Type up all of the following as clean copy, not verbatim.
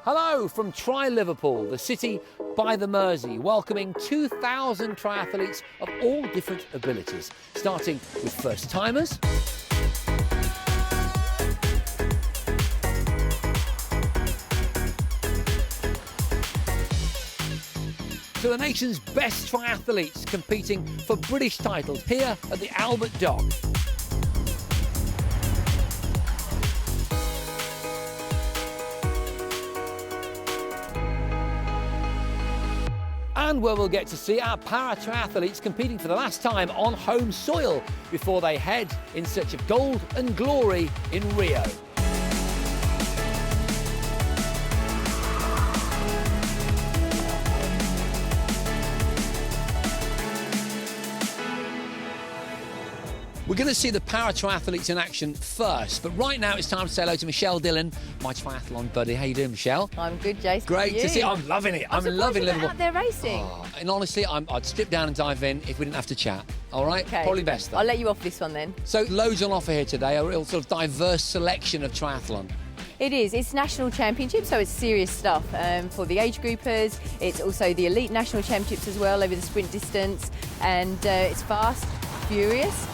Hello from Liverpool, the city by the Mersey, welcoming 2,000 triathletes of all different abilities, starting with first-timers, to the nation's best triathletes competing for British titles here at the Albert Dock. And where we'll get to see our para-triathletes competing for the last time on home soil before they head in search of gold and glory in Rio. We're going to see the para-triathletes in action first, but right now it's time to say hello to Michelle Dillon, my triathlon buddy. How you doing, Michelle? I'm good, Jason. Great to see you. I'm loving it. I'm loving Liverpool. Out there racing. Oh, and honestly, I'd strip down and dive in if we didn't have to chat. All right? Okay. Probably best though. I'll let you off this one then. So loads on offer here today, a real sort of diverse selection of triathlon. It is. It's national championship, so it's serious stuff for the age groupers. It's also the elite national championships as well over the sprint distance, and it's fast, furious,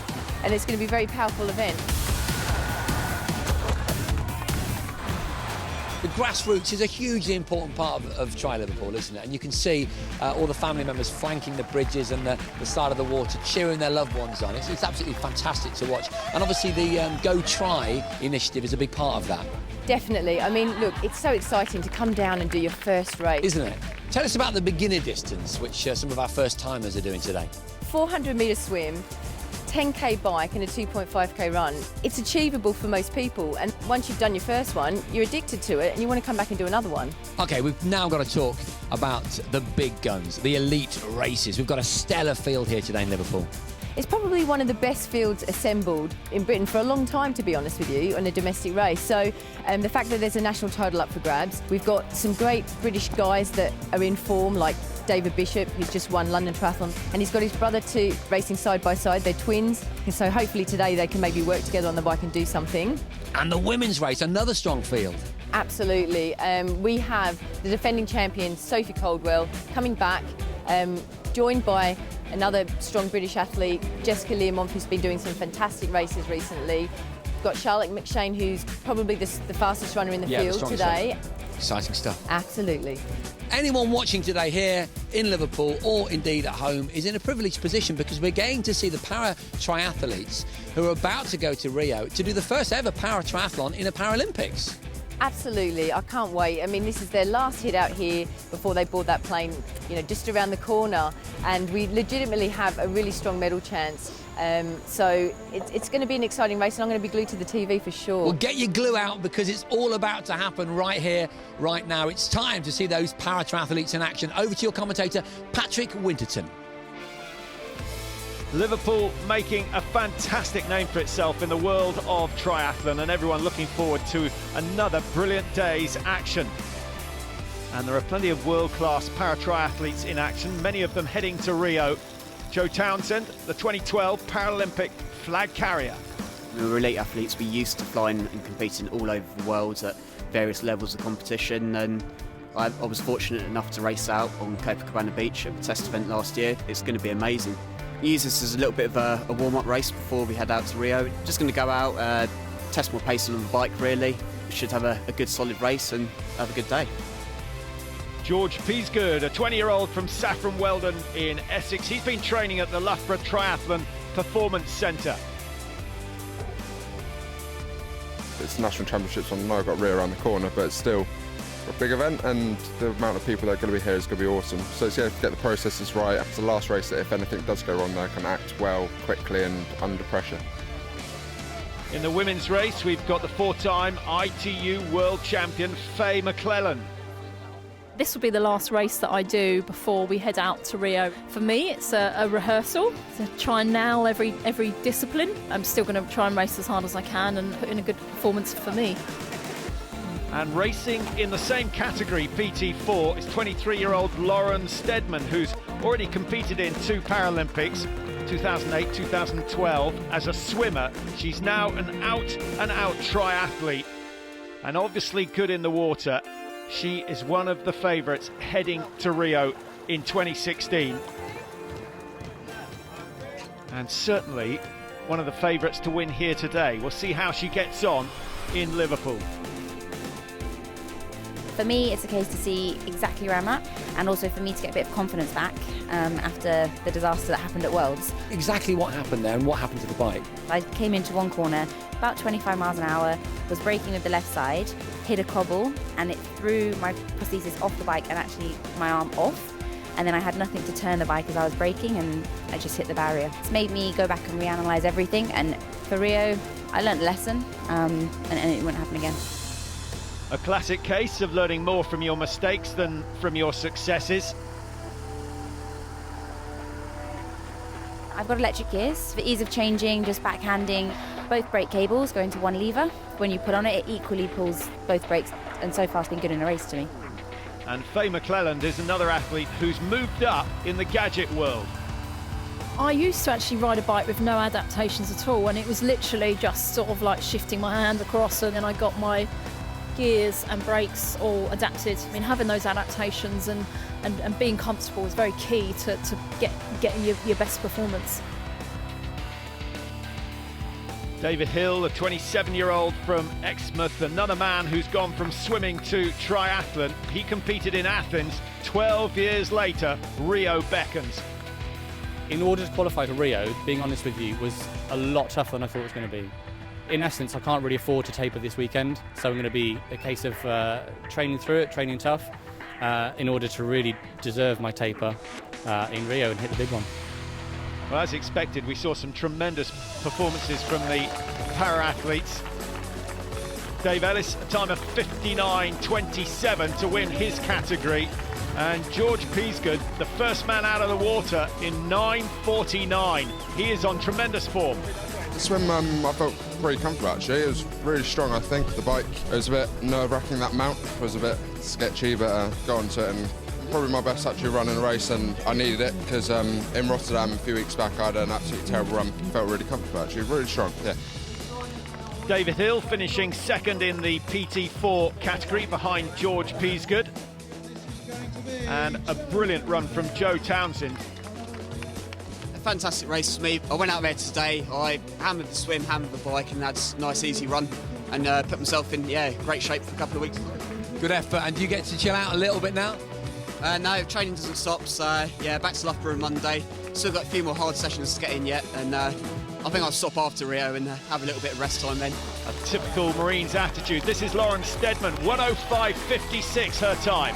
and it's going to be a very powerful event. The Grassroots is a hugely important part of Liverpool, isn't it? And you can see all the family members flanking the bridges and the side of the water, cheering their loved ones on. It's absolutely fantastic to watch. And obviously the Go Try initiative is a big part of that. Definitely. I mean, look, it's so exciting to come down and do your first race. Isn't it? Tell us about the beginner distance, which some of our first-timers are doing today. 400-metre swim, 10k bike and a 2.5k run. It's achievable for most people, and once you've done your first one, you're addicted to it and you want to come back and do another one. Okay, we've now got to talk about the big guns, the elite races. We've got a stellar field here today in Liverpool. It's probably one of the best fields assembled in Britain for a long time, to be honest with you, on a domestic race. So the fact that there's a national title up for grabs, we've got some great British guys that are in form, like David Bishop, who's just won London Triathlon, and he's got his brother too, racing side by side. They're twins, and so hopefully today they can maybe work together on the bike and do something. And the women's race, another strong field. Absolutely. We have the defending champion, Sophie Caldwell, coming back, joined by another strong British athlete, Jessica Learmonth, who's been doing some fantastic races recently. We've got Charlotte McShane, who's probably the fastest runner in the field today. Exciting stuff. Absolutely. Anyone watching today here in Liverpool or indeed at home is in a privileged position because we're going to see the para-triathletes who are about to go to Rio to do the first ever para-triathlon in a Paralympics. Absolutely, I can't wait. I mean, this is their last hit out here before they board that plane, you know, just around the corner, and we legitimately have a really strong medal chance. So it's going to be an exciting race, and I'm going to be glued to the TV for sure. Well, get your glue out because it's all about to happen right here, right now. It's time to see those para-triathletes in action. Over to your commentator, Patrick Winterton. Liverpool making a fantastic name for itself in the world of triathlon, and everyone looking forward to another brilliant day's action. And there are plenty of world-class para-triathletes in action, many of them heading to Rio. Joe Townsend, the 2012 Paralympic flag carrier. We were elite athletes. We used to flying and competing all over the world at various levels of competition, and I was fortunate enough to race out on Copacabana Beach at the test event last year. It's going to be amazing. Use this as a little bit of a warm-up race before we head out to Rio. Just going to go out, test my pace on the bike really. We should have a good solid race and have a good day. George Peasgood, a 20-year-old from Saffron Weldon in Essex. He's been training at the Loughborough Triathlon Performance Centre. It's national championships on. I've got Rio around the corner, but it's still a big event, and the amount of people that are going to be here is going to be awesome. So it's going to get the processes right. It's the last race that if anything does go wrong, they can act well, quickly and under pressure. In the women's race, we've got the four-time ITU world champion, Faye McClellan. This will be the last race that I do before we head out to Rio. For me, it's a rehearsal to try and nail every discipline. I'm still going to try and race as hard as I can and put in a good performance for me. And racing in the same category, PT4, is 23-year-old Lauren Steadman, who's already competed in 2 Paralympics, 2008, 2012, as a swimmer. She's now an out-and-out triathlete, and obviously good in the water. She is one of the favourites heading to Rio in 2016. And certainly one of the favourites to win here today. We'll see how she gets on in Liverpool. For me, it's a case to see exactly where I'm at, and also for me to get a bit of confidence back after the disaster that happened at Worlds. Exactly what happened there and what happened to the bike? I came into one corner, about 25 miles an hour, was braking with the left side, hit a cobble, and it threw my prosthesis off the bike and actually my arm off. And then I had nothing to turn the bike as I was braking, and I just hit the barrier. It's made me go back and reanalyse everything, and for Rio, I learnt a lesson, and it won't happen again. A classic case of learning more from your mistakes than from your successes. I've got electric gears for ease of changing, just backhanding. Both brake cables go into one lever. When you put on it, it equally pulls both brakes, and so far it's been good in a race to me. And Faye McClelland is another athlete who's moved up in the gadget world. I used to actually ride a bike with no adaptations at all, and it was literally just sort of like shifting my hand across, and then I got my gears and brakes all adapted. I mean, having those adaptations and being comfortable is very key to getting your best performance. David Hill, a 27-year-old from Exmouth, another man who's gone from swimming to triathlon. He competed in Athens. 12 years later, Rio beckons. In order to qualify for Rio, being honest with you, was a lot tougher than I thought it was going to be. In essence, I can't really afford to taper this weekend, so I'm going to be a case of training through it, training tough, in order to really deserve my taper in Rio and hit the big one. Well, as expected, we saw some tremendous performances from the para-athletes. Dave Ellis, a time of 59.27 to win his category. And George Peasgood, the first man out of the water in 9.49. He is on tremendous form. The swim, I felt pretty comfortable actually. It was really strong, I think. The bike, it was a bit nerve-wracking, that mount was a bit sketchy, but got onto it, and probably my best actually run in a race, and I needed it because in Rotterdam a few weeks back I had an absolutely terrible run. Felt really comfortable actually, really strong, yeah. David Hill finishing second in the PT4 category behind George Peasgood. And a brilliant run from Joe Townsend. A fantastic race for me. I went out there today, I hammered the swim, hammered the bike, and had a nice easy run, and put myself in great shape for a couple of weeks. Good effort, and do you get to chill out a little bit now? No, training doesn't stop, so back to Loughborough on Monday. Still got a few more hard sessions to get in yet, and I think I'll stop after Rio and have a little bit of rest time then. A typical Marines attitude. This is Lauren Steadman, 1:05.56 her time.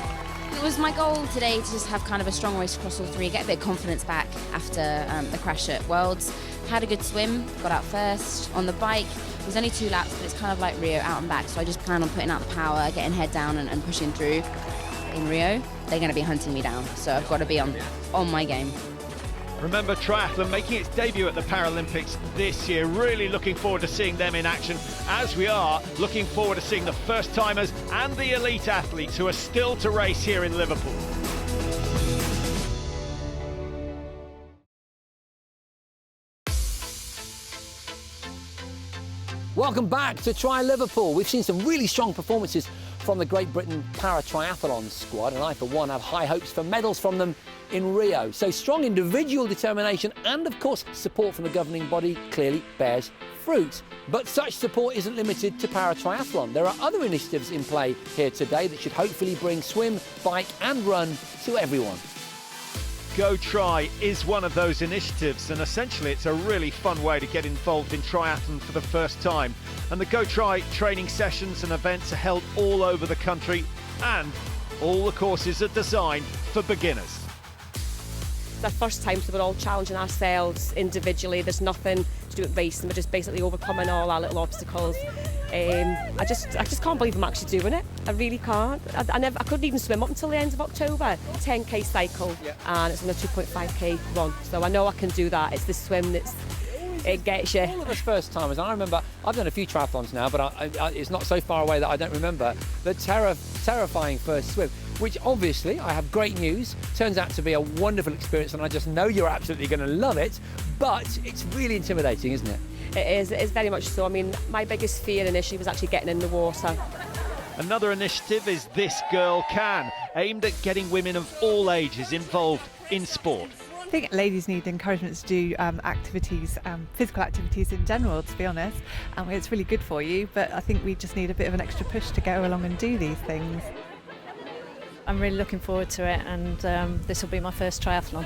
It was my goal today to just have kind of a strong race across all three, get a bit of confidence back after the crash at Worlds. Had a good swim, got out first. On the bike, it was only 2 laps, but it's kind of like Rio, out and back, so I just plan on putting out the power, getting head down and pushing through. In Rio, they're going to be hunting me down, so I've got to be on my game. Remember, triathlon making its debut at the Paralympics this year. Really looking forward to seeing them in action, as we are looking forward to seeing the first-timers and the elite athletes who are still to race here in Liverpool. Welcome back to Try Liverpool. We've seen some really strong performances from the Great Britain Paratriathlon squad, and I, for one, have high hopes for medals from them in Rio. So strong individual determination and, of course, support from the governing body clearly bears fruit. But such support isn't limited to paratriathlon. There are other initiatives in play here today that should hopefully bring swim, bike and run to everyone. Go Try is one of those initiatives, and essentially it's a really fun way to get involved in triathlon for the first time. And the Go Try training sessions and events are held all over the country, and all the courses are designed for beginners. It's our first time, so we're all challenging ourselves individually. There's nothing to do with racing, we're just basically overcoming all our little obstacles. I just can't believe I'm actually doing it. I really can't. I couldn't even swim up until the end of October. 10k cycle, and it's on a 2.5k run. So I know I can do that. It's the swim it gets you. All of us first timers. I remember I've done a few triathlons now, but it's not so far away that I don't remember the terrifying first swim. Which obviously, I have great news, turns out to be a wonderful experience, and I just know you're absolutely going to love it, but it's really intimidating, isn't it? It is very much so. I mean, my biggest fear initially was actually getting in the water. Another initiative is This Girl Can, aimed at getting women of all ages involved in sport. I think ladies need encouragement to do activities, physical activities in general, to be honest. It's really good for you, but I think we just need a bit of an extra push to go along and do these things. I'm really looking forward to it, and this will be my first triathlon.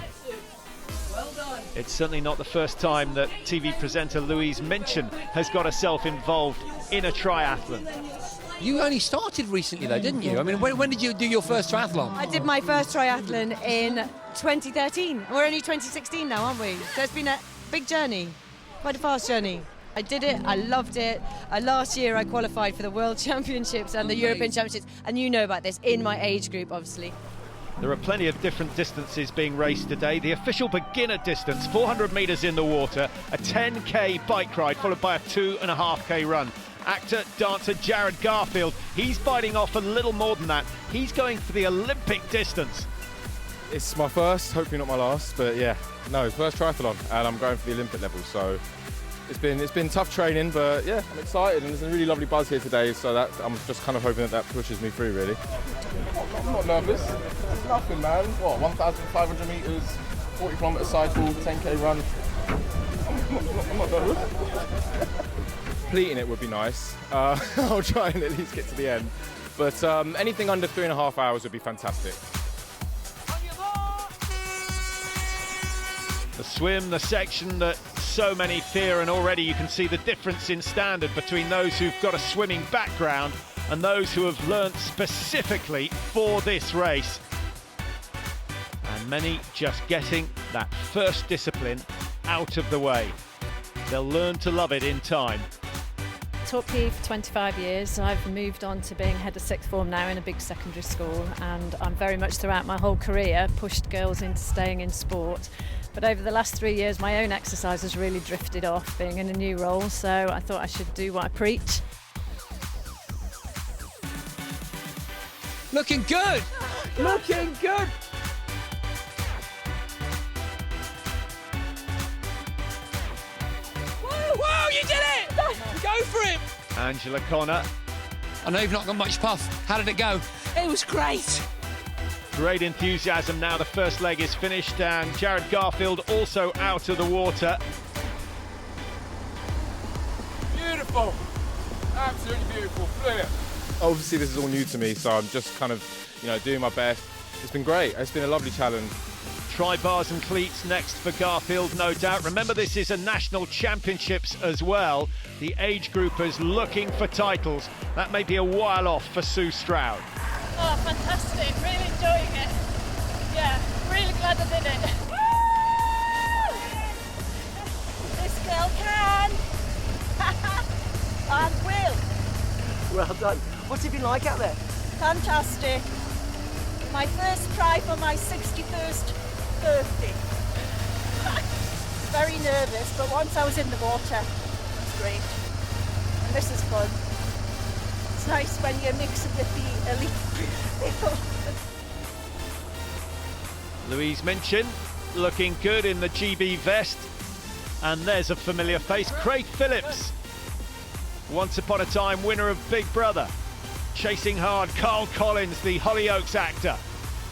It's certainly not the first time that TV presenter Louise Minchin has got herself involved in a triathlon. You only started recently though, didn't you? I mean, when did you do your first triathlon? I did my first triathlon in 2013. We're only 2016 now, aren't we? So it's been a big journey, quite a fast journey. I did it, I loved it. Last year I qualified for the World Championships and the European Championships, and you know about this, in my age group, obviously. There are plenty of different distances being raced today. The official beginner distance, 400 metres in the water, a 10k bike ride followed by a 2.5k run. Actor, dancer Jared Garfield, he's biting off a little more than that. He's going for the Olympic distance. It's my first, hopefully not my last, but yeah, no, first triathlon, and I'm going for the Olympic level, so it's been tough training, but yeah, I'm excited, and there's a really lovely buzz here today, so that I'm just kind of hoping that pushes me through, really. I'm not nervous. It's nothing, man. What, 1,500 metres, 40 kilometre cycle, 10k run. I'm not nervous. Completing it would be nice. I'll try and at least get to the end. But anything under 3.5 hours would be fantastic. The swim, the section that so many fear, and already you can see the difference in standard between those who've got a swimming background and those who have learnt specifically for this race. And many just getting that first discipline out of the way. They'll learn to love it in time. Taught PE for 25 years. I've moved on to being head of sixth form now in a big secondary school, and I'm very much throughout my whole career pushed girls into staying in sport. But over the last 3 years my own exercise has really drifted off, being in a new role, so I thought I should do what I preach. Looking good! Looking good! Whoa, you did it! Go for it! Angela Connor. I know you've not got much puff. How did it go? It was great. Great enthusiasm now. The first leg is finished, and Jared Garfield also out of the water. Beautiful! Absolutely beautiful, brilliant. Obviously this is all new to me, so I'm just kind of, doing my best. It's been great. It's been a lovely challenge. Tri-bars and cleats next for Garfield, no doubt. Remember, this is a national championships as well. The age groupers looking for titles. That may be a while off for Sue Stroud. Oh, fantastic. Really enjoying it. Yeah, really glad I did it. This girl can. And will. Well done. What's it been like out there? Fantastic. My first try for my 61st birthday. Very nervous, but once I was in the water, it was great. And this is fun. It's nice when you're mixing with the elite people. Louise Minchin looking good in the GB vest. And there's a familiar face, Craig Phillips. Once upon a time winner of Big Brother. Chasing hard, Carl Collins, the Hollyoaks actor.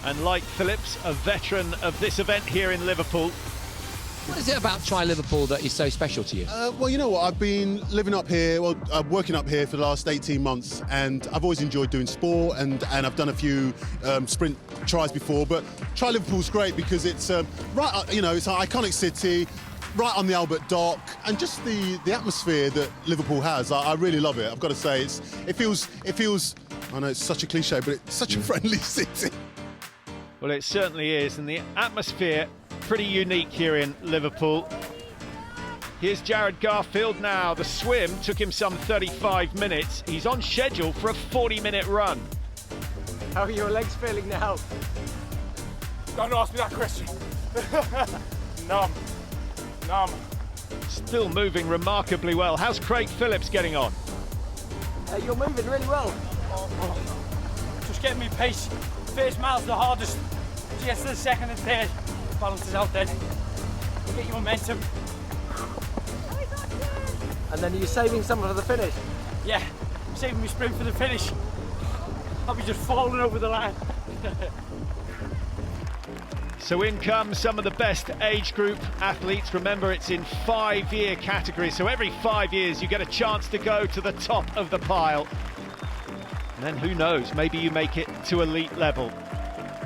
And like Phillips, a veteran of this event here in Liverpool. What is it about Tri Liverpool that is so special to you? Well, you know what, I've been living up here, working up here for the last 18 months, and I've always enjoyed doing sport, and I've done a few sprint tries before, but Tri Liverpool's great because it's right, it's an iconic city, right on the Albert Dock, and just the atmosphere that Liverpool has. I really love it. I've got to say, it feels. I know it's such a cliche, but it's such a friendly city. Well, it certainly is, and the atmosphere pretty unique here in Liverpool. Here's Jared Garfield now. The swim took him some 35 minutes. He's on schedule for a 40-minute run. How are your legs feeling now? Don't ask me that question. Numb. Still moving remarkably well. How's Craig Phillips getting on? You're moving really well. Just getting me pace. First mile's the hardest. Just the second and third. Balances out then. Get your momentum. And then are you saving some for the finish? Yeah, I'm saving my sprint for the finish. I'll be just falling over the line. So in come some of the best age group athletes. Remember, it's in 5-year categories, so every 5 years you get a chance to go to the top of the pile. And then who knows, maybe you make it to elite level.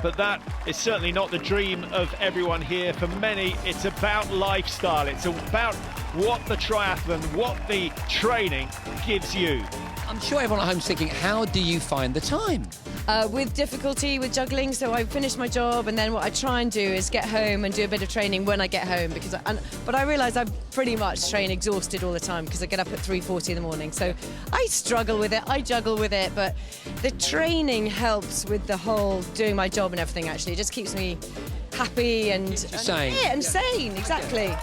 But that is certainly not the dream of everyone here. For many, it's about lifestyle. It's about what the triathlon, what the training gives you. I'm sure everyone at home's thinking, how do you find the time? With difficulty with juggling, so I finish my job and then what I try and do is get home and do a bit of training when I get home, but I realise I pretty much train exhausted all the time because I get up at 3:40 in the morning, so I struggle with it, I juggle with it, but the training helps with the whole doing my job and everything. Actually, it just keeps me happy and sane. Yeah, and sane, exactly.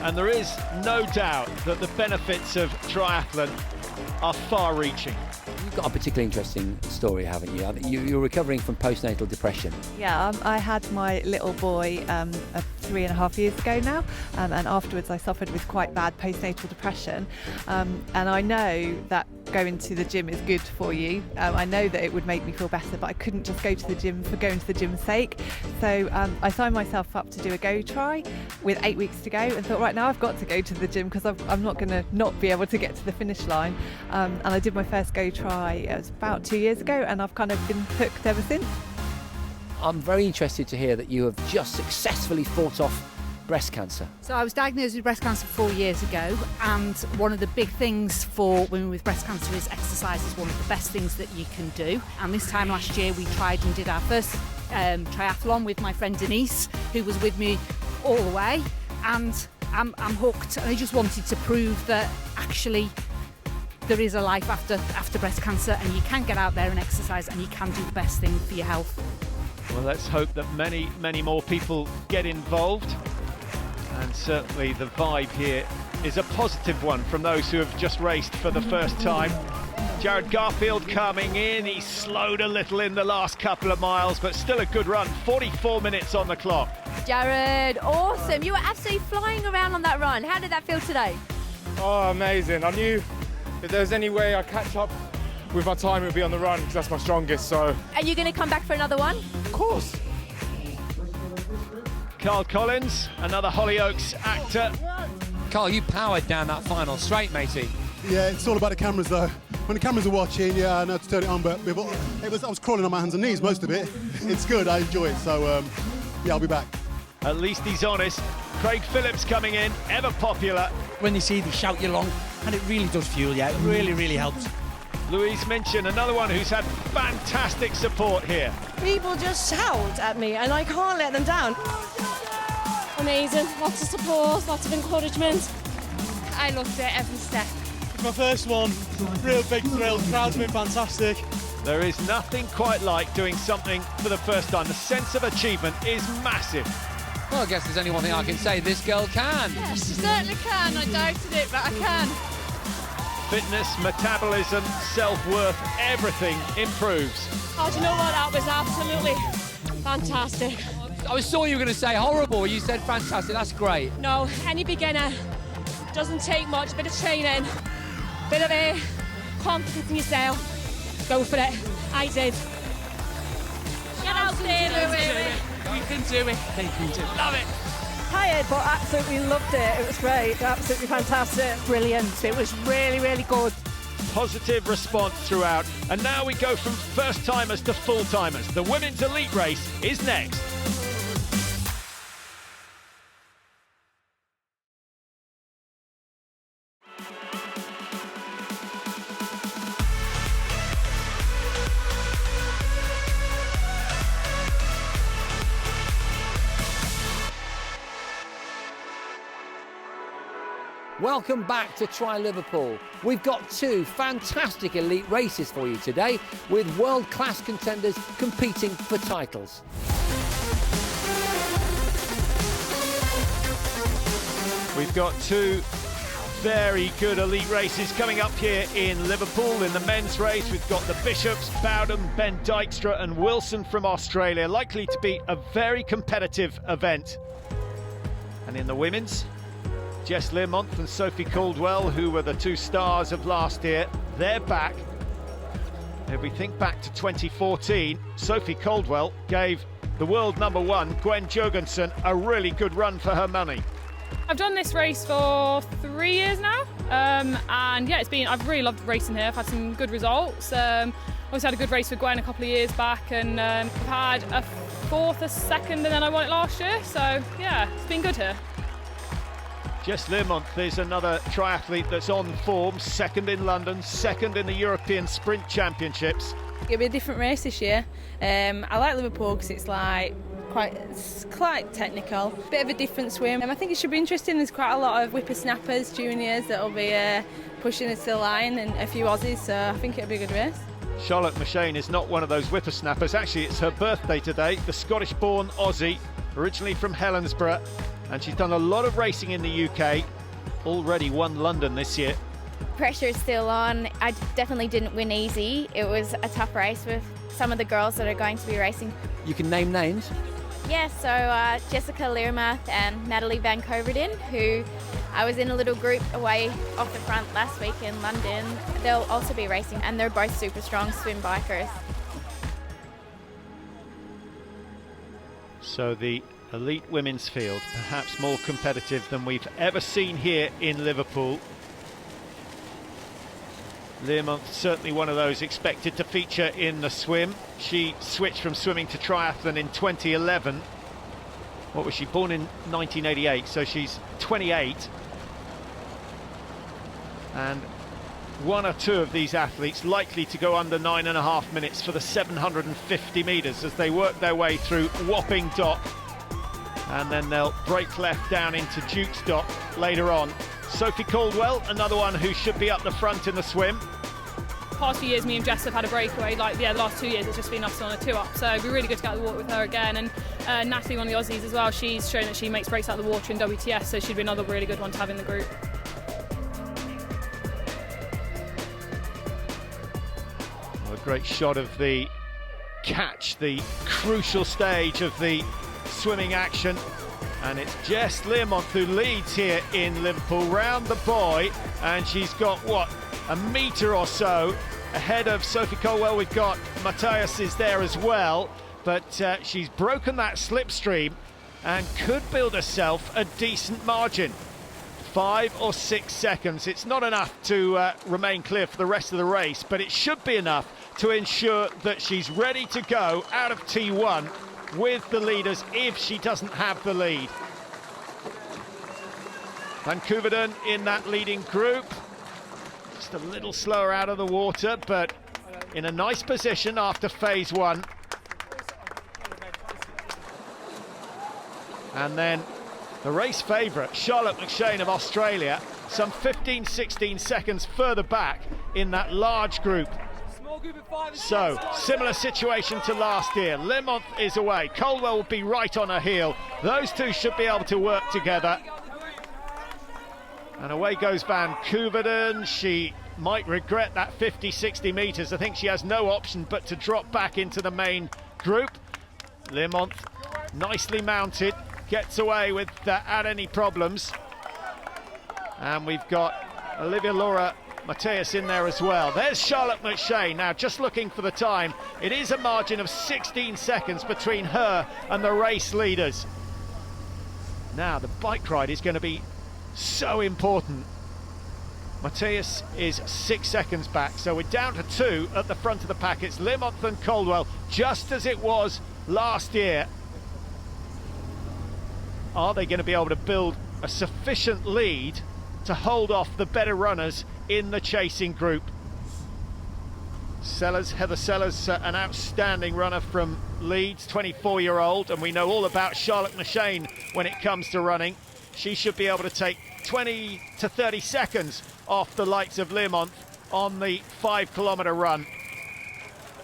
And there is no doubt that the benefits of triathlon are far-reaching. You've got a particularly interesting story, haven't you? You're recovering from postnatal depression. Yeah, I had my little boy 3.5 years ago now, and afterwards I suffered with quite bad postnatal depression, and I know that going to the gym is good for you. I know that it would make me feel better, but I couldn't just go to the gym for going to the gym's sake. So I signed myself up to do a go try with 8 weeks to go and thought, right, now I've got to go to the gym because I'm not going to not be able to get to the finish line. And I did my first go try, it was about 2 years ago, and I've kind of been hooked ever since. I'm very interested to hear that you have just successfully fought off breast cancer. So I was diagnosed with breast cancer 4 years ago, and one of the big things for women with breast cancer is exercise is one of the best things that you can do. And this time last year we tried and did our first triathlon with my friend Denise, who was with me all the way, and I'm hooked, and I just wanted to prove that actually there is a life after breast cancer, and you can get out there and exercise, and you can do the best thing for your health. Well, let's hope that many, many more people get involved. And certainly the vibe here is a positive one from those who have just raced for the first time. Jared Garfield coming in, he slowed a little in the last couple of miles, but still a good run, 44 minutes on the clock. Jared, awesome. You were absolutely flying around on that run. How did that feel today? Oh, amazing. I knew if there was any way I'd catch up with my time, it would be on the run, because that's my strongest, so... Are you going to come back for another one? Of course. Carl Collins, another Hollyoaks actor. Carl, you powered down that final straight, matey. Yeah, it's all about the cameras though. When the cameras are watching, yeah, I know to turn it on, but I was crawling on my hands and knees most of it. It's good, I enjoy it, so yeah, I'll be back. At least he's honest. Craig Phillips coming in, ever popular. When you see them shout you along, and it really does fuel you, it really, really helps. Louise Minchin, another one who's had fantastic support here. People just shout at me and I can't let them down. Amazing, lots of support, lots of encouragement. I loved it every step. My first one, real big thrill, crowd's been fantastic. There is nothing quite like doing something for the first time. The sense of achievement is massive. Well, I guess there's only one thing I can say, this girl can. Yes, she certainly can. I doubted it, but I can. Fitness, metabolism, self-worth, everything improves. Oh, do you know what? That was absolutely fantastic. I saw you were going to say horrible. You said fantastic. That's great. No, any beginner doesn't take much. A bit of training, bit of confidence in yourself. Go for it. I did. Get out there, Louis. We can do it. They can do it. Love it. Tired, but absolutely loved it. It was great, absolutely fantastic. Brilliant. It was really, really good. Positive response throughout. And now we go from first-timers to full-timers. The women's elite race is next. Welcome back to Try Liverpool. We've got two fantastic elite races for you today, with world-class contenders competing for titles. We've got two very good elite races coming up here in Liverpool. In the men's race, we've got the Bishops, Bowden, Ben Dykstra and Wilson from Australia, likely to be a very competitive event. And in the women's, Jess Learmonth and Sophie Caldwell, who were the two stars of last year, they're back. If we think back to 2014, Sophie Caldwell gave the world #1, Gwen Jorgensen, a really good run for her money. I've done this race for 3 years now, and yeah, I've really loved racing here. I've had some good results. Also had a good race with Gwen a couple of years back, and I've had a 4th, a 2nd, and then I won it last year. So yeah, it's been good here. Jess Learmonth is another triathlete that's on form, 2nd in London, 2nd in the European Sprint Championships. It'll be a different race this year. I like Liverpool because it's quite technical, bit of a different swim. I think it should be interesting. There's quite a lot of whippersnappers, juniors that'll be pushing us to the line, and a few Aussies, so I think it'll be a good race. Charlotte McShane is not one of those whippersnappers. Actually, it's her birthday today. The Scottish-born Aussie, originally from Helensburgh, and she's done a lot of racing in the UK. Already won London this year. Pressure's still on. I definitely didn't win easy. It was a tough race with some of the girls that are going to be racing. You can name names. Yeah, so Jessica Learmonth and Natalie Van Coverdin, who I was in a little group away off the front last week in London. They'll also be racing, and they're both super strong swim bikers. So the elite women's field, perhaps more competitive than we've ever seen here in Liverpool. Learmonth certainly one of those expected to feature in the swim. She switched from swimming to triathlon in 2011. What was she? Born in 1988, so she's 28. And one or two of these athletes likely to go under 9.5 minutes for the 750 metres as they work their way through Wapping Dock. And then they'll break left down into Duke's Dock later on. Sophie Caldwell, another one who should be up the front in the swim. Past few years, me and Jess have had a breakaway. The last 2 years, it's just been us on a 2-up. So it'd be really good to get out the water with her again. And Natalie, one of the Aussies as well, she's shown that she makes breaks out of the water in WTS, so she'd be another really good one to have in the group. Well, a great shot of the catch, the crucial stage of the swimming action. And it's Jess Learmonth who leads here in Liverpool round the buoy, and she's got, what, a metre or so ahead of Sophie Caldwell. We've got Matthias is there as well, but she's broken that slipstream and could build herself a decent margin. 5 or 6 seconds. It's not enough to remain clear for the rest of the race, but it should be enough to ensure that she's ready to go out of T1 with the leaders if she doesn't have the lead. Van Coverdin in that leading group. Just a little slower out of the water, but in a nice position after phase 1. And then the race favourite, Charlotte McShane of Australia, some 15-16 seconds further back in that large group. So, similar situation to last year. Learmonth is away. Caldwell will be right on her heel. Those two should be able to work together. And away goes Van Coverdin. She might regret that 50-60 metres. I think she has no option but to drop back into the main group. Learmonth, nicely mounted, gets away without any problems. And we've got Olivia Laura Matthias in there as well. There's Charlotte McShane now, just looking for the time. It is a margin of 16 seconds between her and the race leaders. Now the bike ride is going to be so important. Matthias is 6 seconds back, so we're down to 2 at the front of the pack. It's Learmonth and Caldwell, just as it was last year. Are they going to be able to build a sufficient lead to hold off the better runners in the chasing group? Heather Sellers, an outstanding runner from Leeds, 24-year-old, and we know all about Charlotte McShane when it comes to running. She should be able to take 20 to 30 seconds off the likes of Learmonth on the 5-kilometre run.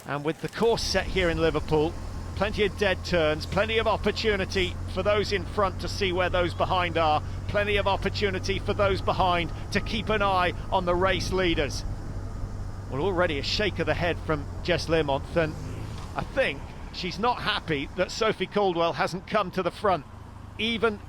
And with the course set here in Liverpool, plenty of dead turns, plenty of opportunity for those in front to see where those behind are, plenty of opportunity for those behind to keep an eye on the race leaders. Well, already a shake of the head from Jess Learmonth, and I think she's not happy that Sophie Caldwell hasn't come to the front, even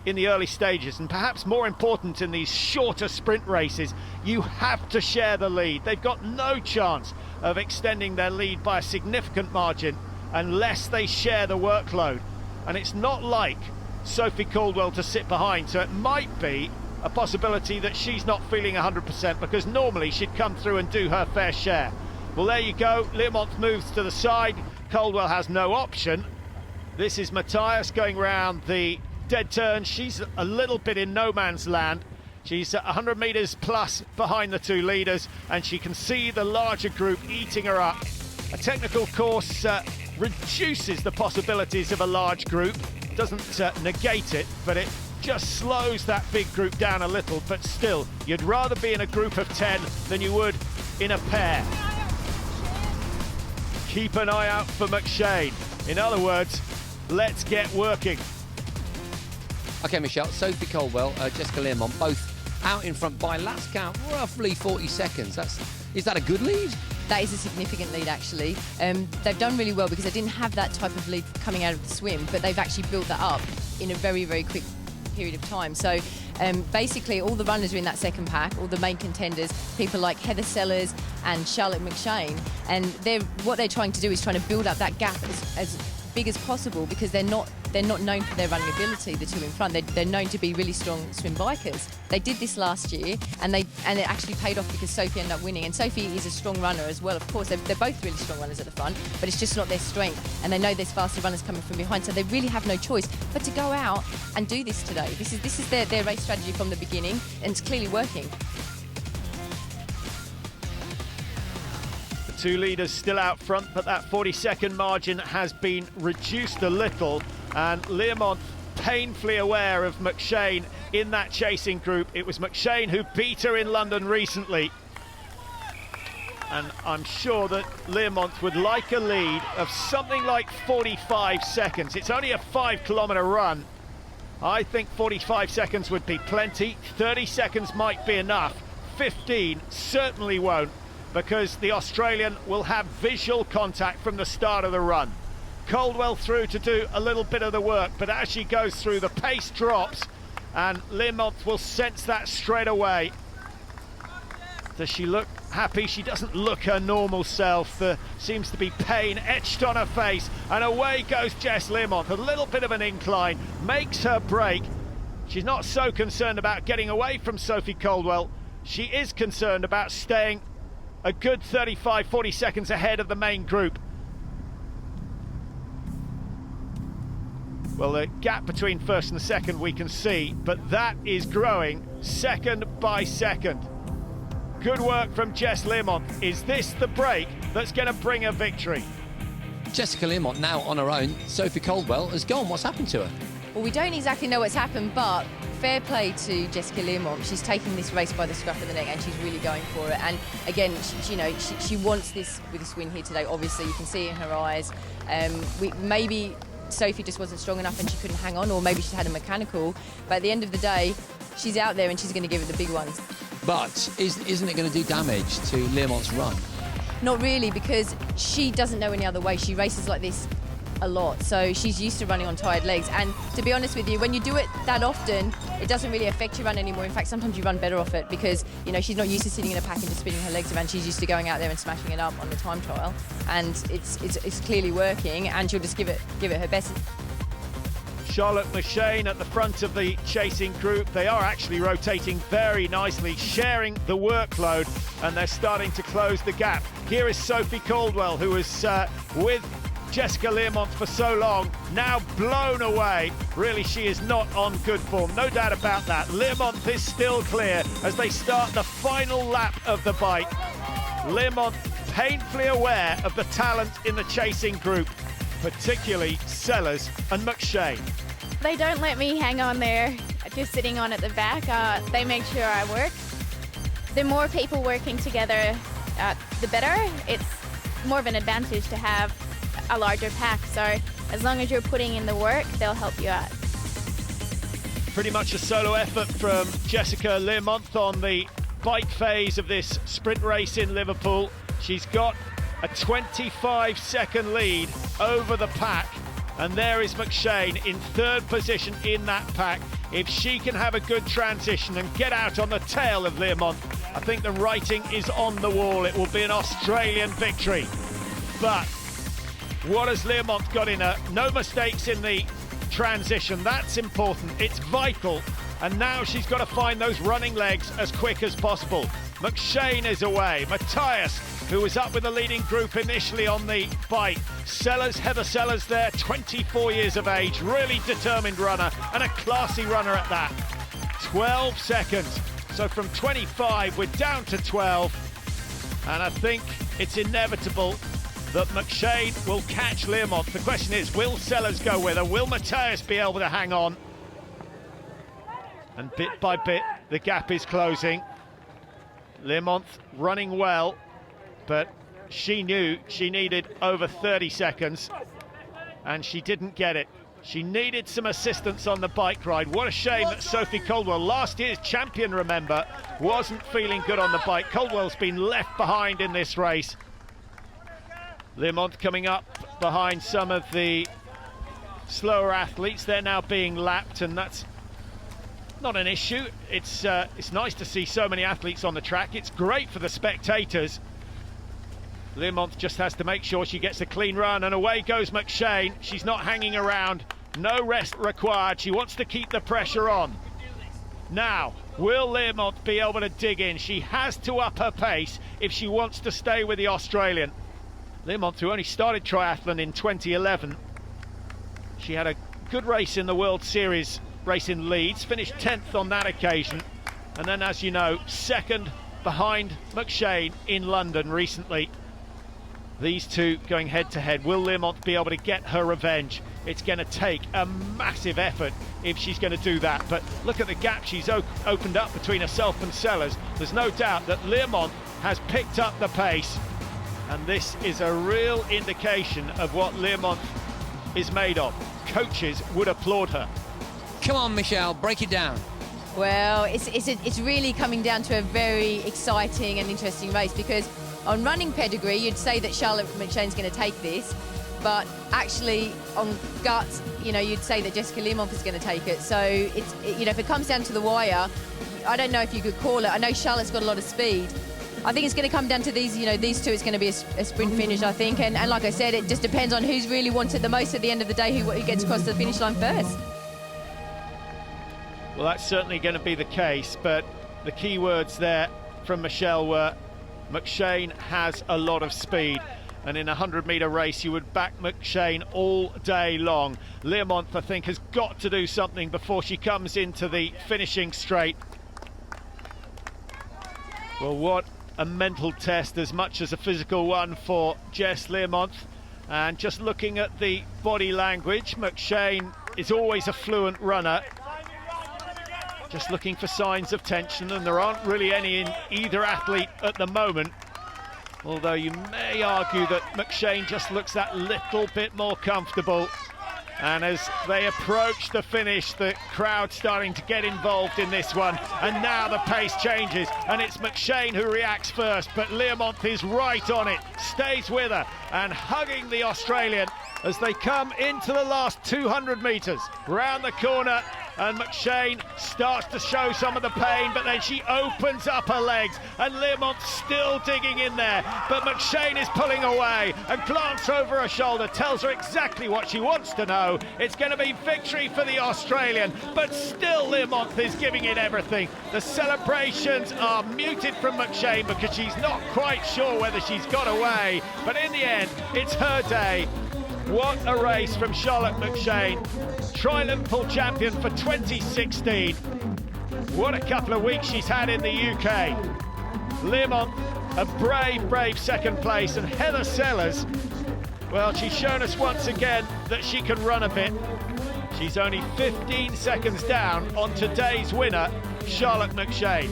in the early stages, and perhaps more important in these shorter sprint races, you have to share the lead. They've got no chance of extending their lead by a significant margin unless they share the workload. And it's not like Sophie Caldwell to sit behind, so it might be a possibility that she's not feeling 100%, because normally she'd come through and do her fair share. Well, there you go. Learmonth moves to the side. Caldwell has no option. This is Matthias going round the dead turn. She's a little bit in no man's land. She's 100 metres plus behind the two leaders, and she can see the larger group eating her up. A technical course reduces the possibilities of a large group. Doesn't negate it, but it just slows that big group down a little. But still, you'd rather be in a group of 10 than you would in a pair. Keep an eye out for McShane. In other words, let's get working. OK, Michelle, Sophie Caldwell, Jessica Learmonth, both out in front by last count, roughly 40 seconds. Is that a good lead? That is a significant lead, actually. They've done really well because they didn't have that type of lead coming out of the swim, but they've actually built that up in a very, very quick period of time. So basically all the runners are in that second pack, all the main contenders, people like Heather Sellers and Charlotte McShane, and what they're trying to do is trying to build up that gap as big as possible, because they're not known for their running ability, the two in front. They're known to be really strong swim bikers. They did this last year, and it actually paid off because Sophie ended up winning. And Sophie is a strong runner as well, of course. They're both really strong runners at the front, but it's just not their strength. And they know there's faster runners coming from behind, so they really have no choice but to go out and do this today. This is their race strategy from the beginning, and it's clearly working. The two leaders still out front, but that 40-second margin has been reduced a little. And Learmonth painfully aware of McShane in that chasing group. It was McShane who beat her in London recently. And I'm sure that Learmonth would like a lead of something like 45 seconds. It's only a 5-kilometre run. I think 45 seconds would be plenty. 30 seconds might be enough. 15 certainly won't, because the Australian will have visual contact from the start of the run. Caldwell through to do a little bit of the work, but as she goes through, the pace drops, and Learmonth will sense that straight away. Does she look happy? She doesn't look her normal self. There seems to be pain etched on her face, and away goes Jess Learmonth. A little bit of an incline makes her break. She's not so concerned about getting away from Sophie Caldwell. She is concerned about staying a good 35-40 seconds ahead of the main group. Well, the gap between first and second we can see, but that is growing second by second. Good work from Jess Learmonth. Is this the break that's going to bring a victory? Jessica Learmonth now on her own. Sophie Caldwell has gone. What's happened to her? Well, we don't exactly know what's happened, but fair play to Jessica Learmonth. She's taking this race by the scruff of the neck, and she's really going for it. And again, she wants this with this win here today. Obviously, you can see it in her eyes. Maybe Sophie just wasn't strong enough and she couldn't hang on, or maybe she had a mechanical. But at the end of the day, she's out there and she's going to give it the big ones. But isn't it going to do damage to Learmonth's run? Not really, because she doesn't know any other way. She races like this a lot, so she's used to running on tired legs. And to be honest with you, when you do it that often, it doesn't really affect your run anymore. In fact, sometimes you run better off it, because she's not used to sitting in a pack and just spinning her legs around. She's used to going out there and smashing it up on the time trial, and it's clearly working, and she'll just give it her best. Charlotte McShane at the front of the chasing group. They are actually rotating very nicely, sharing the workload, and they're starting to close the gap. Here is Sophie Caldwell, who was with Jessica Learmonth for so long, now blown away. Really, she is not on good form, no doubt about that. Learmonth is still clear as they start the final lap of the bike. Learmonth painfully aware of the talent in the chasing group, particularly Sellers and McShane. They don't let me hang on there, just sitting on at the back. They make sure I work. The more people working together, the better. It's more of an advantage to have a larger pack, so as long as you're putting in the work, they'll help you out. Pretty much a solo effort from Jessica Learmonth on the bike phase of this sprint race in Liverpool. She's got a 25-second lead over the pack, and there is McShane in third position in that pack. If she can have a good transition and get out on the tail of Learmonth, I think the writing is on the wall. It will be an Australian victory. But what has Learmonth got in her? No mistakes in the transition. That's important. It's vital. And now she's got to find those running legs as quick as possible. McShane is away. Matthias, who was up with the leading group initially on the bike. Sellers, Heather Sellers there, 24 years of age, really determined runner and a classy runner at that. 12 seconds. So from 25, we're down to 12. And I think it's inevitable that McShane will catch Learmonth. The question is, will Sellers go with her? Will Matthias be able to hang on? And bit by bit, the gap is closing. Learmonth running well, but she knew she needed over 30 seconds, and she didn't get it. She needed some assistance on the bike ride. What a shame that Sophie Coldwell, last year's champion, remember, wasn't feeling good on the bike. Coldwell's been left behind in this race. Learmonth coming up behind some of the slower athletes. They're now being lapped, and that's not an issue. It's nice to see so many athletes on the track. It's great for the spectators. Learmonth just has to make sure she gets a clean run, and away goes McShane. She's not hanging around. No rest required. She wants to keep the pressure on. Now, will Learmonth be able to dig in? She has to up her pace if she wants to stay with the Australian. Learmonth, who only started triathlon in 2011. She had a good race in the World Series race in Leeds, finished 10th on that occasion, and then, as you know, second behind McShane in London recently. These two going head to head. Will Learmonth be able to get her revenge? It's going to take a massive effort if she's going to do that, but look at the gap she's opened up between herself and Sellers. There's no doubt that Learmonth has picked up the pace, and this is a real indication of what Learmonth is made of. Coaches would applaud her. Come on, Michelle, break it down. Well, it's really coming down to a very exciting and interesting race, because on running pedigree, you'd say that Charlotte McShane's going to take this, but actually on gut, you'd say that Jessica Learmonth is going to take it. So if it comes down to the wire, I don't know if you could call it. I know Charlotte's got a lot of speed. I think it's going to come down to these two. It's going to be a sprint finish, I think. And like I said, it just depends on who's really wants it the most at the end of the day, who gets across the finish line first. Well, that's certainly going to be the case, but the key words there from Michelle were McShane has a lot of speed, and in a 100-metre race you would back McShane all day long. Learmonth, I think, has got to do something before she comes into the finishing straight. Well, what a mental test as much as a physical one for Jess Learmonth. And just looking at the body language, McShane is always a fluent runner. Just looking for signs of tension, and there aren't really any in either athlete at the moment. Although you may argue that McShane just looks that little bit more comfortable. And as they approach the finish, the crowd starting to get involved in this one. And now the pace changes, and it's McShane who reacts first, but Learmonth is right on it, stays with her, and hugging the Australian as they come into the last 200 metres. Round the corner, and McShane starts to show some of the pain, but then she opens up her legs, and Learmonth still digging in there, but McShane is pulling away. A glance over her shoulder tells her exactly what she wants to know. It's going to be victory for the Australian, but still Learmonth is giving it everything. The celebrations are muted from McShane because she's not quite sure whether she's got away, but in the end, it's her day. What a race from Charlotte McShane, Tri-Liverpool champion for 2016. What a couple of weeks she's had in the UK. Learmonth, a brave second place, and Heather Sellers, well, she's shown us once again that she can run a bit. She's only 15 seconds down on today's winner, Charlotte McShane.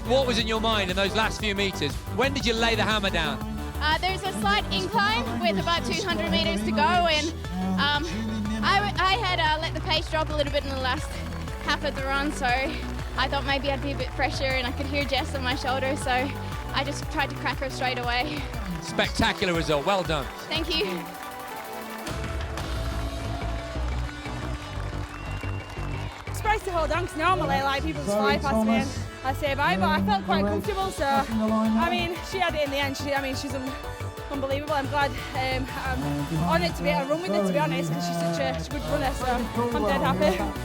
What was in your mind in those last few metres? When did you lay the hammer down? There's a slight incline with about 200 metres to go, and I had let the pace drop a little bit in the last half of the run, so I thought maybe I'd be a bit fresher, and I could hear Jess on my shoulder, so I just tried to crack her straight away. Spectacular result, well done. Thank you. nice to hold on because normally like people just fly past me and I say bye, but I felt quite comfortable. So I mean, she had it in the end. She's unbelievable. I'm glad. I'm honoured to be able to run with her, to be honest, because she's such a good runner. So I'm dead happy.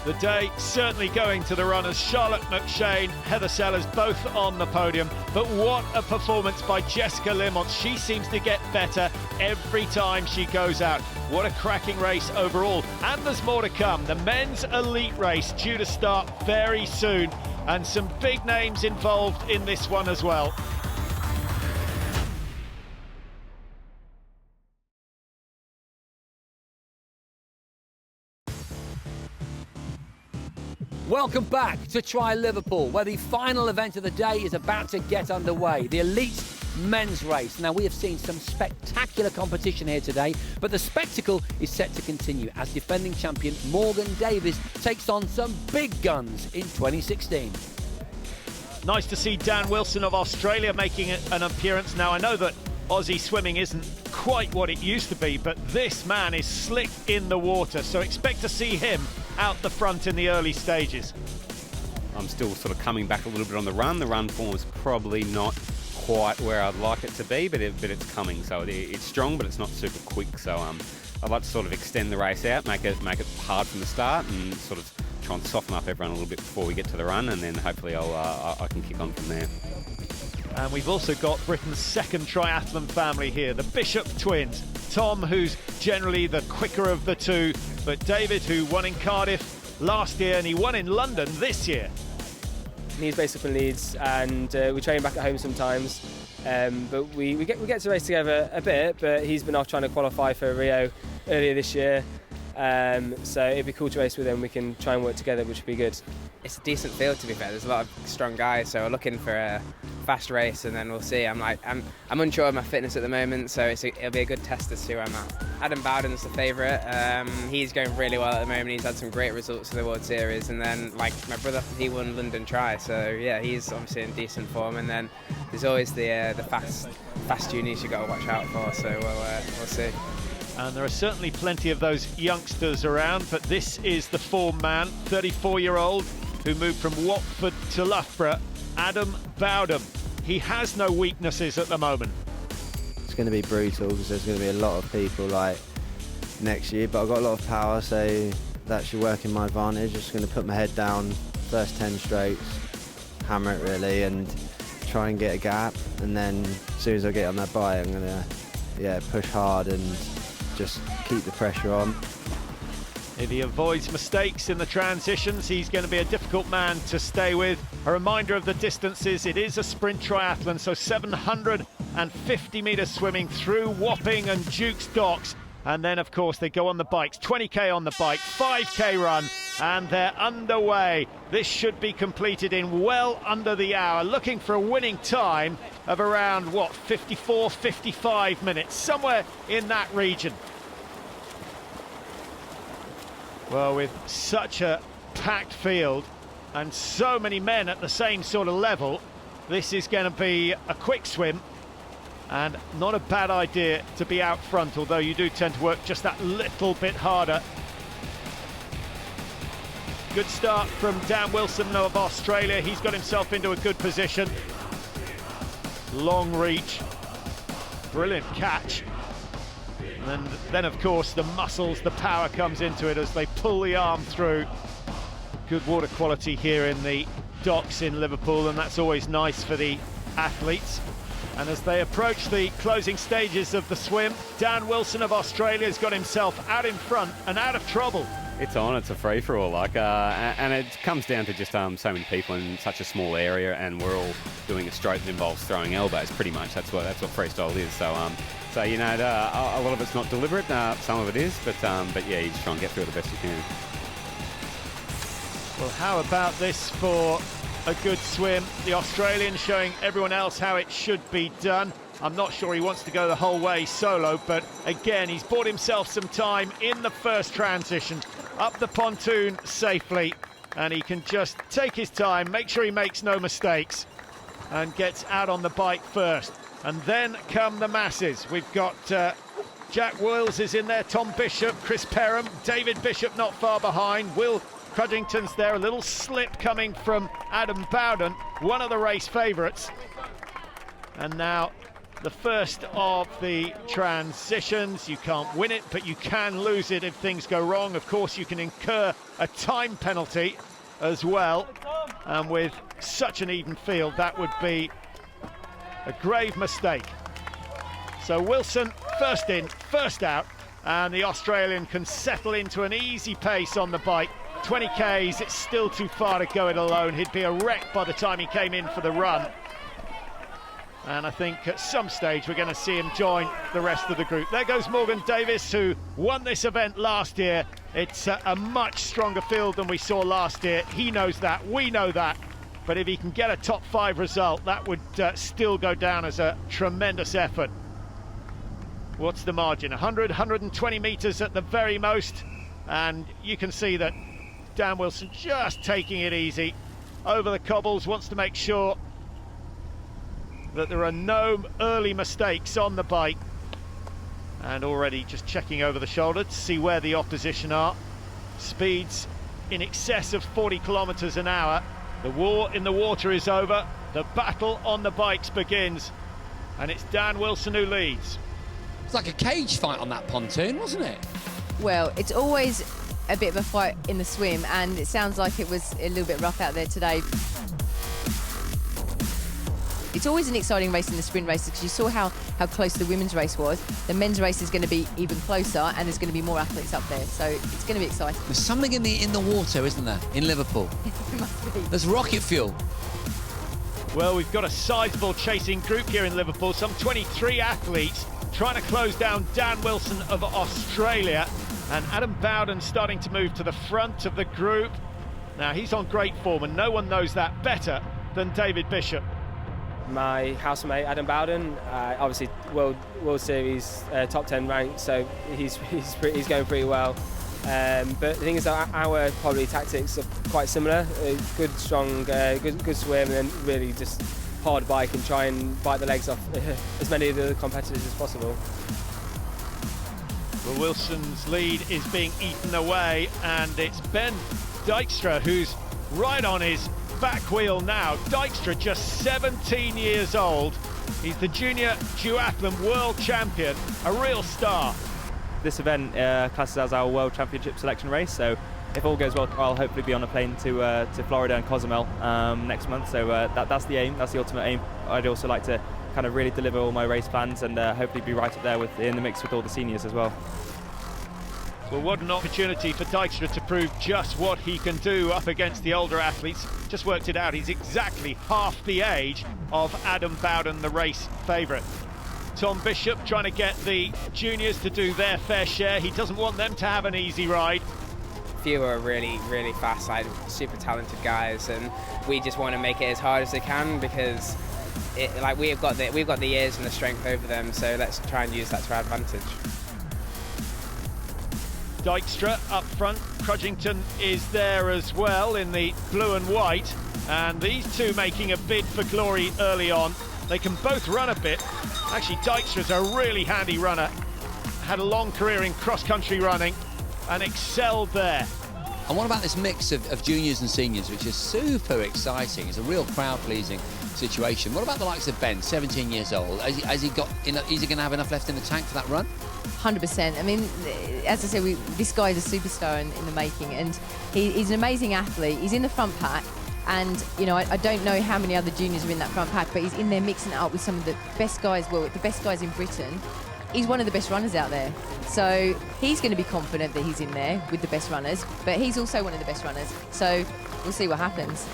The day certainly going to the runners. Charlotte McShane, Heather Sellers, both on the podium. But what a performance by Jessica Limont. She seems to get better every time she goes out. What a cracking race overall. And there's more to come. The men's elite race due to start very soon. And some big names involved in this one as well. Welcome back to Try Liverpool, where the final event of the day is about to get underway, the elite men's race. Now, we have seen some spectacular competition here today, but the spectacle is set to continue as defending champion Morgan Davies takes on some big guns in 2016. Nice to see Dan Wilson of Australia making an appearance. Now, I know that Aussie swimming isn't quite what it used to be, but this man is slick in the water, so expect to see him out the front in the early stages. I'm still sort of coming back a little bit on the run. The run form is probably not quite where I'd like it to be, but it's coming. So it's strong, but it's not super quick. So I'd like to sort of extend the race out, make it hard from the start, and sort of try and soften up everyone a little bit before we get to the run, and then hopefully I can kick on from there. And we've also got Britain's second triathlon family here, the Bishop twins. Tom, who's generally the quicker of the two, but David, who won in Cardiff last year, and he won in London this year. He's based up in Leeds, and we train back at home sometimes. But we get to race together a bit, but he's been off trying to qualify for Rio earlier this year. So it'd be cool to race with him. We can try and work together, which would be good. It's a decent field, to be fair. There's a lot of strong guys, so we're looking for a fast race, and then we'll see. I'm unsure of my fitness at the moment, so it'll be a good test to see where I'm at. Adam Bowden's the favourite. He's going really well at the moment. He's had some great results in the World Series, and then like my brother, he won London Tri, so yeah, he's obviously in decent form. And then there's always the fast juniors you got to watch out for. So we'll see. And there are certainly plenty of those youngsters around, but this is the form man, 34-year-old, who moved from Watford to Loughborough, Adam Bowden. He has no weaknesses at the moment. It's going to be brutal because there's going to be a lot of people like next year, but I've got a lot of power, so that should work in my advantage. Just going to put my head down, first 10 strokes, hammer it really, and try and get a gap. And then as soon as I get on that bike, I'm going to push hard and just keep the pressure on. If he avoids mistakes in the transitions, he's going to be a difficult man to stay with. A reminder of the distances, it is a sprint triathlon, so 750 metres swimming through Wapping and Duke's Docks. And then, of course, they go on the bikes, 20k on the bike, 5k run, and they're underway. This should be completed in well under the hour, looking for a winning time of around, 54, 55 minutes, somewhere in that region. Well, with such a packed field and so many men at the same sort of level, this is going to be a quick swim and not a bad idea to be out front, although you do tend to work just that little bit harder. Good start from Dan Wilson of Australia. He's got himself into a good position. Long reach, brilliant catch. And then, of course, the muscles, the power comes into it as they pull the arm through. Good water quality here in the docks in Liverpool, and that's always nice for the athletes. And as they approach the closing stages of the swim, Dan Wilson of Australia has got himself out in front and out of trouble. It's on, it's a free-for-all, and it comes down to just so many people in such a small area, and we're all doing a stroke that involves throwing elbows, pretty much. That's what freestyle is. So you know, a lot of it's not deliberate, some of it is, but yeah, you just try and get through it the best you can. Well, how about this for a good swim? The Australian showing everyone else how it should be done. I'm not sure he wants to go the whole way solo, but again, he's bought himself some time in the first transition, up the pontoon safely, and he can just take his time, make sure he makes no mistakes, and gets out on the bike first. And then come the masses. We've got Jack Wills is in there, Tom Bishop, Chris Perham, David Bishop not far behind, Will Crudgington's there, a little slip coming from Adam Bowden, one of the race favourites. And now the first of the transitions. You can't win it, but you can lose it if things go wrong. Of course, you can incur a time penalty as well. And with such an even field, that would be a grave mistake. So Wilson, first in, first out, and the Australian can settle into an easy pace on the bike. 20 Ks, it's still too far to go it alone. He'd be a wreck by the time he came in for the run. And I think at some stage we're going to see him join the rest of the group. There goes Morgan Davis, who won this event last year. It's a much stronger field than we saw last year. He knows that, we know that. But if he can get a top 5 result, that would still go down as a tremendous effort. What's the margin? 100, 120 metres at the very most. And you can see that Dan Wilson just taking it easy over the cobbles, wants to make sure that there are no early mistakes on the bike. And already just checking over the shoulder to see where the opposition are. Speeds in excess of 40 kilometres an hour. The war in the water is over. The battle on the bikes begins. And it's Dan Wilson who leads. It's like a cage fight on that pontoon, wasn't it? Well, it's always a bit of a fight in the swim, and it sounds like it was a little bit rough out there today. It's always an exciting race in the sprint races because you saw how close the women's race was. The men's race is going to be even closer, and there's going to be more athletes up there, so it's going to be exciting. There's something in the water, isn't there, in Liverpool? It must be. There's rocket fuel. Well, we've got a sizable chasing group here in Liverpool, some 23 athletes trying to close down Dan Wilson of Australia. And Adam Bowden starting to move to the front of the group. Now, he's on great form, and no one knows that better than David Bishop. My housemate Adam Bowden, obviously World Series top 10 ranked, so he's going pretty well. But the thing is that our probably tactics are quite similar. Good, strong, good swim, and then really just hard bike and try and bite the legs off as many of the competitors as possible. Well, Wilson's lead is being eaten away, and it's Ben Dijkstra who's right on his back wheel now. Dijkstra, just 17 years old. He's the junior duathlon world champion, a real star. This event classes as our World Championship selection race, so if all goes well, I'll hopefully be on a plane to Florida and Cozumel next month. So that's the aim, that's the ultimate aim. I'd also like to kind of really deliver all my race plans and hopefully be right up there in the mix with all the seniors as well. Well, what an opportunity for Dijkstra to prove just what he can do up against the older athletes. Just worked it out, he's exactly half the age of Adam Bowden, the race favourite. Tom Bishop trying to get the juniors to do their fair share. He doesn't want them to have an easy ride. Few are really fast, like super talented guys, and we just want to make it as hard as they can because we've got the years and the strength over them, so let's try and use that to our advantage. Dijkstra up front, Crudgington is there as well in the blue and white, and these two making a bid for glory early on. They can both run a bit. Actually, Dijkstra's a really handy runner, had a long career in cross-country running and excelled there. And what about this mix of juniors and seniors, which is super exciting? It's a real crowd-pleasing situation. What about the likes of Ben, 17 years old? Is he going to have enough left in the tank for that run? 100%. I mean, as I said, this guy is a superstar in the making, and he's an amazing athlete. He's in the front pack, and you know, I don't know how many other juniors are in that front pack, but he's in there mixing it up with some of the best guys. Well, the best guys in Britain. He's one of the best runners out there, so he's going to be confident that he's in there with the best runners, but he's also one of the best runners, so we'll see what happens.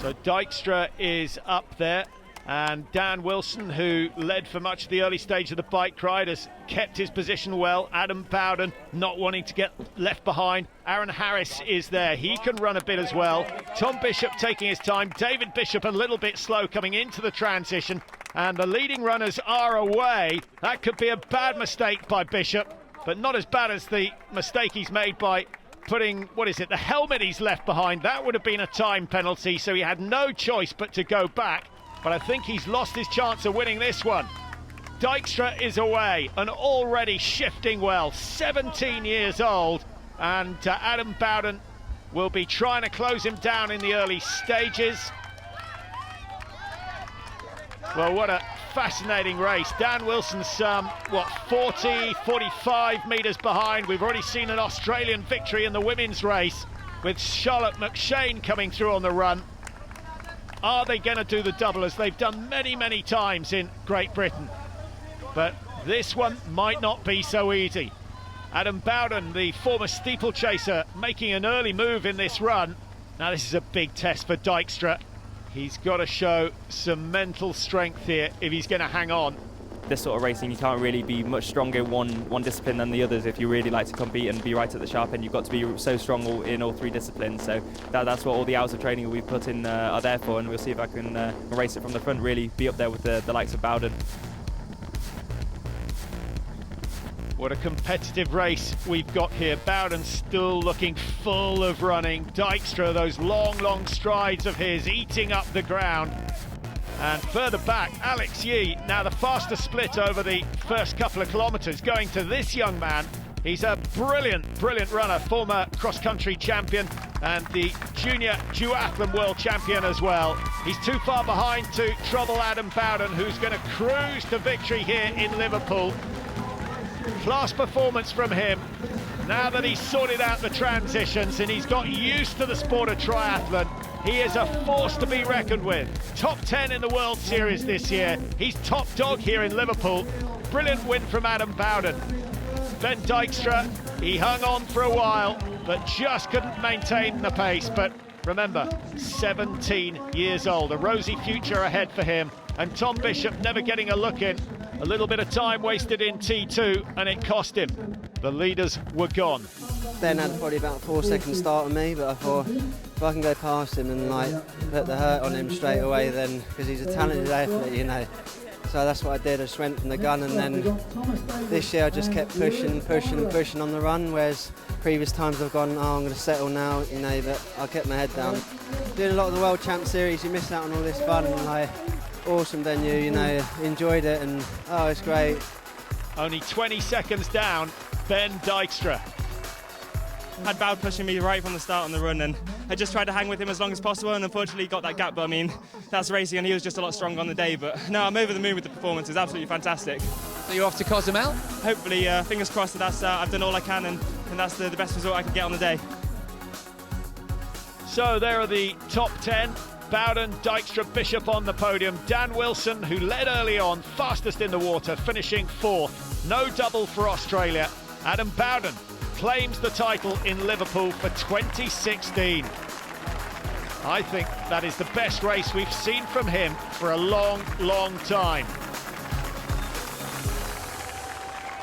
So Dijkstra is up there, and Dan Wilson, who led for much of the early stage of the bike ride, has kept his position well. Adam Bowden not wanting to get left behind. Aaron Harris is there, he can run a bit as well. Tom Bishop taking his time, David Bishop a little bit slow coming into the transition, and the leading runners are away. That could be a bad mistake by Bishop, but not as bad as the mistake he's made by putting, the helmet he's left behind. That would have been a time penalty, so he had no choice but to go back. But I think he's lost his chance of winning this one. Dijkstra is away and already shifting well. 17 years old, and Adam Bowden will be trying to close him down in the early stages. Well, what a fascinating race. Dan Wilson's 40, 45 metres behind. We've already seen an Australian victory in the women's race with Charlotte McShane coming through on the run. Are they going to do the double, as they've done many times in Great Britain? But this one might not be so easy. Adam Bowden, the former steeplechaser, making an early move in this run. Now this is a big test for Dijkstra. He's got to show some mental strength here if he's going to hang on. This sort of racing, you can't really be much stronger in one discipline than the others. If you really like to compete and be right at the sharp end, you've got to be so strong in all three disciplines. So that's what all the hours of training we put in are there for, and we'll see if I can race it from the front, really be up there with the likes of Bowden. What a competitive race we've got here. Bowden still looking full of running. Dijkstra, those long strides of his, eating up the ground. And further back, Alex Yee, now the fastest split over the first couple of kilometres, going to this young man. He's a brilliant runner, former cross-country champion and the junior duathlon world champion as well. He's too far behind to trouble Adam Bowden, who's going to cruise to victory here in Liverpool. Class performance from him. Now that he's sorted out the transitions and he's got used to the sport of triathlon, he is a force to be reckoned with. Top 10 in the World Series this year. He's top dog here in Liverpool. Brilliant win from Adam Bowden. Ben Dijkstra, he hung on for a while, but just couldn't maintain the pace. But remember, 17 years old, a rosy future ahead for him. And Tom Bishop never getting a look in. A little bit of time wasted in T2 and it cost him. The leaders were gone. Ben had probably about a 4-second start on me, but I thought if I can go past him and put the hurt on him straight away, then because he's a talented athlete, you know. So that's what I did. I just went from the gun, and then this year I just kept pushing on the run, whereas previous times I've gone, I'm going to settle now, you know, but I kept my head down. Doing a lot of the World Champ Series, you miss out on all this fun, and awesome venue, you know, enjoyed it, and it's great. Only 20 seconds down, Ben Dijkstra. Had Bowden pushing me right from the start on the run, and I just tried to hang with him as long as possible, and unfortunately got that gap. But I mean, that's racing, and he was just a lot stronger on the day. But no, I'm over the moon with the performance. It's absolutely fantastic. So you're off to Cozumel? Hopefully, fingers crossed that I've done all I can, and that's the best result I can get on the day. So there are the top 10. Bowden, Dijkstra, Bishop on the podium. Dan Wilson, who led early on, fastest in the water, finishing 4th. No double for Australia. Adam Bowden claims the title in Liverpool for 2016. I think that is the best race we've seen from him for a long time.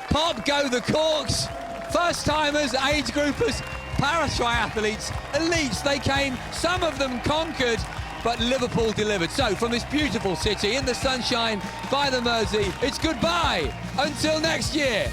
Pop go the corks. First timers, age groupers, para-triathletes, elites, they came, some of them conquered, but Liverpool delivered. So from this beautiful city in the sunshine by the Mersey, it's goodbye until next year.